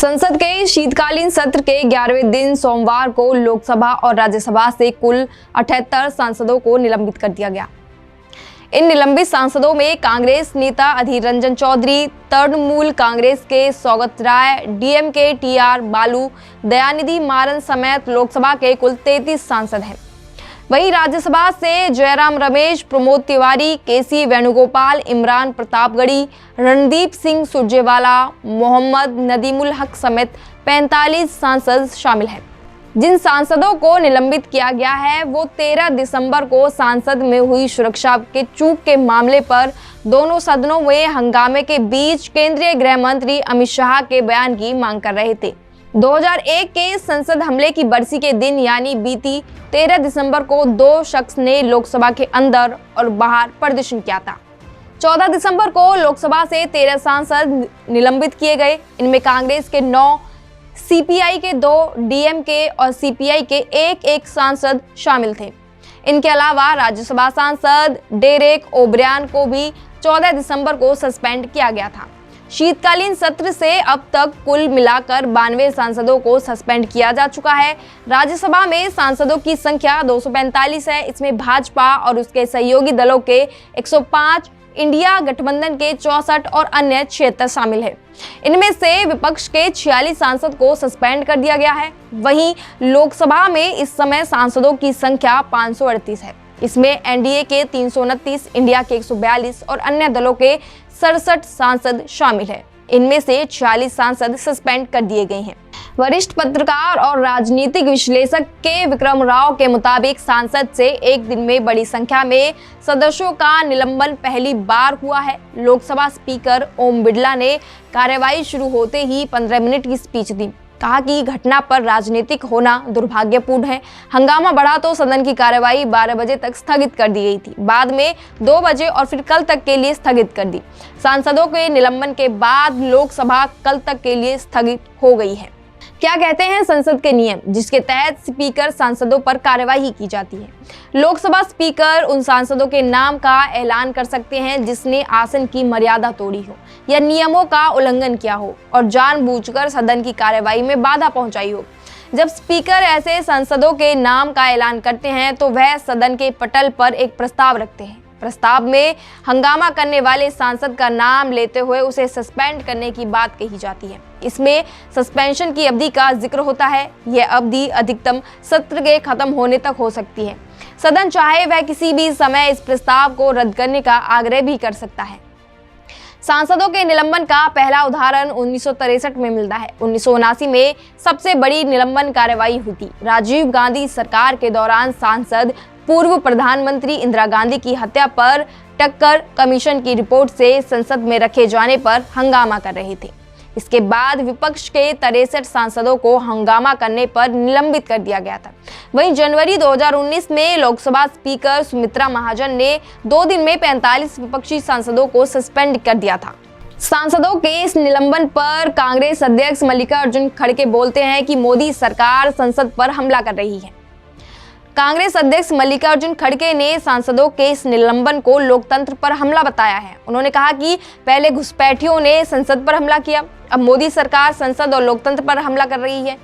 संसद के शीतकालीन सत्र के 11वें दिन सोमवार को लोकसभा और राज्यसभा से कुल 78 सांसदों को निलंबित कर दिया गया। इन निलंबित सांसदों में कांग्रेस नेता अधीर रंजन चौधरी, तृणमूल कांग्रेस के सौगत राय, डीएमके टीआर बालू, दयानिधि मारन समेत लोकसभा के कुल 33 सांसद हैं। वहीं राज्यसभा से जयराम रमेश, प्रमोद तिवारी, केसी वेणुगोपाल, इमरान प्रतापगढ़ी, रणदीप सिंह सुरजेवाला, मोहम्मद नदीमुल हक समेत 45 सांसद शामिल हैं। जिन सांसदों को निलंबित किया गया है वो 13 दिसंबर को संसद में हुई सुरक्षा के चूक के मामले पर दोनों सदनों में हंगामे के बीच केंद्रीय गृह मंत्री अमित शाह के बयान की मांग कर रहे थे। 2001 के संसद हमले की बरसी के दिन यानी बीती 13 दिसंबर को दो शख्स ने लोकसभा के अंदर और बाहर प्रदर्शन किया था। 14 दिसंबर को लोकसभा से 13 सांसद निलंबित किए गए। इनमें कांग्रेस के 9, सीपीआई के 2, डीएमके और सीपीआई के एक सांसद शामिल थे। इनके अलावा राज्यसभा सांसद डेरेक ओब्रियन को भी 14 दिसंबर को सस्पेंड किया गया था। शीतकालीन सत्र से अब तक कुल मिलाकर 92 सांसदों को सस्पेंड किया जा चुका है। राज्यसभा में सांसदों की संख्या 245 है। इसमें भाजपा और उसके सहयोगी दलों के 105, इंडिया गठबंधन के 64 और अन्य 76 शामिल है। इनमें से विपक्ष के 46 सांसद को सस्पेंड कर दिया गया है। वहीं लोकसभा में इस समय सांसदों की संख्या 538 है। इसमें एनडीए के 329, इंडिया के 142 और अन्य दलों के 67 सांसद शामिल है। इनमें से 46 सांसद सस्पेंड कर दिए गए हैं। वरिष्ठ पत्रकार और राजनीतिक विश्लेषक के विक्रम राव के मुताबिक संसद से एक दिन में बड़ी संख्या में सदस्यों का निलंबन पहली बार हुआ है। लोकसभा स्पीकर ओम बिरला ने कार्यवाही शुरू होते ही 15 मिनट की स्पीच दी। कहा कि घटना पर राजनीतिक होना दुर्भाग्यपूर्ण है। हंगामा बढ़ा तो सदन की कार्यवाही 12 बजे तक स्थगित कर दी गई थी। बाद में 2 बजे और फिर कल तक के लिए स्थगित कर दी। सांसदों के निलंबन के बाद लोकसभा कल तक के लिए स्थगित हो गई है। क्या कहते हैं संसद के नियम जिसके तहत स्पीकर सांसदों पर कार्यवाही की जाती है? लोकसभा स्पीकर उन सांसदों के नाम का ऐलान कर सकते हैं जिसने आसन की मर्यादा तोड़ी हो या नियमों का उल्लंघन किया हो और जानबूझकर सदन की कार्यवाही में बाधा पहुंचाई हो। जब स्पीकर ऐसे सांसदों के नाम का ऐलान करते हैं तो वह सदन के पटल पर एक प्रस्ताव रखते हैं। प्रस्ताव में हंगामा करने वाले सांसद का नाम लेते हुए उसे सस्पेंड करने की बात कही जाती है। इसमें सस्पेंशन की अवधि का जिक्र होता है। यह अवधि अधिकतम सत्र के खत्म होने तक हो सकती है। सदन चाहे वह किसी भी समय इस प्रस्ताव को रद्द करने का आग्रह भी कर सकता है। सांसदों के निलंबन का पहला उदाहरण 1963 में मिलता है। 1979 में सबसे बड़ी निलंबन कार्यवाही हुई थी। राजीव गांधी सरकार के दौरान सांसद पूर्व प्रधानमंत्री इंदिरा गांधी की हत्या पर टक्कर कमीशन की रिपोर्ट से संसद में रखे जाने पर हंगामा कर रहे थे। इसके बाद विपक्ष के 63 सांसदों को हंगामा करने पर निलंबित कर दिया गया था। वहीं जनवरी 2019 में लोकसभा स्पीकर सुमित्रा महाजन ने 2 दिन में 45 विपक्षी सांसदों को सस्पेंड कर दिया था। सांसदों के इस निलंबन पर कांग्रेस अध्यक्ष मल्लिकार्जुन खड़गे बोलते हैं कि मोदी सरकार संसद पर हमला कर रही है। कांग्रेस अध्यक्ष मल्लिकार्जुन खड़गे ने सांसदों के इस निलंबन को लोकतंत्र पर हमला बताया है। उन्होंने कहा कि पहले घुसपैठियों ने संसद पर हमला किया, अब मोदी सरकार संसद और लोकतंत्र पर हमला कर रही है।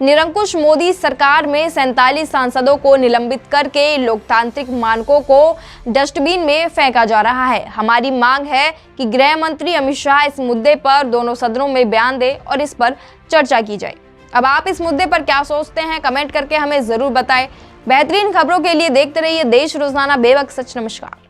निरंकुश मोदी सरकार में 47 सांसदों को निलंबित करके लोकतांत्रिक मानकों को डस्टबिन में फेंका जा रहा है। हमारी मांग है कि गृह मंत्री अमित शाह इस मुद्दे पर दोनों सदनों में बयान दे और इस पर चर्चा की जाए। अब आप इस मुद्दे पर क्या सोचते हैं? कमेंट करके हमें जरूर बताएं। बेहतरीन खबरों के लिए देखते रहिए देश रोजाना बेवक्त सच। नमस्कार।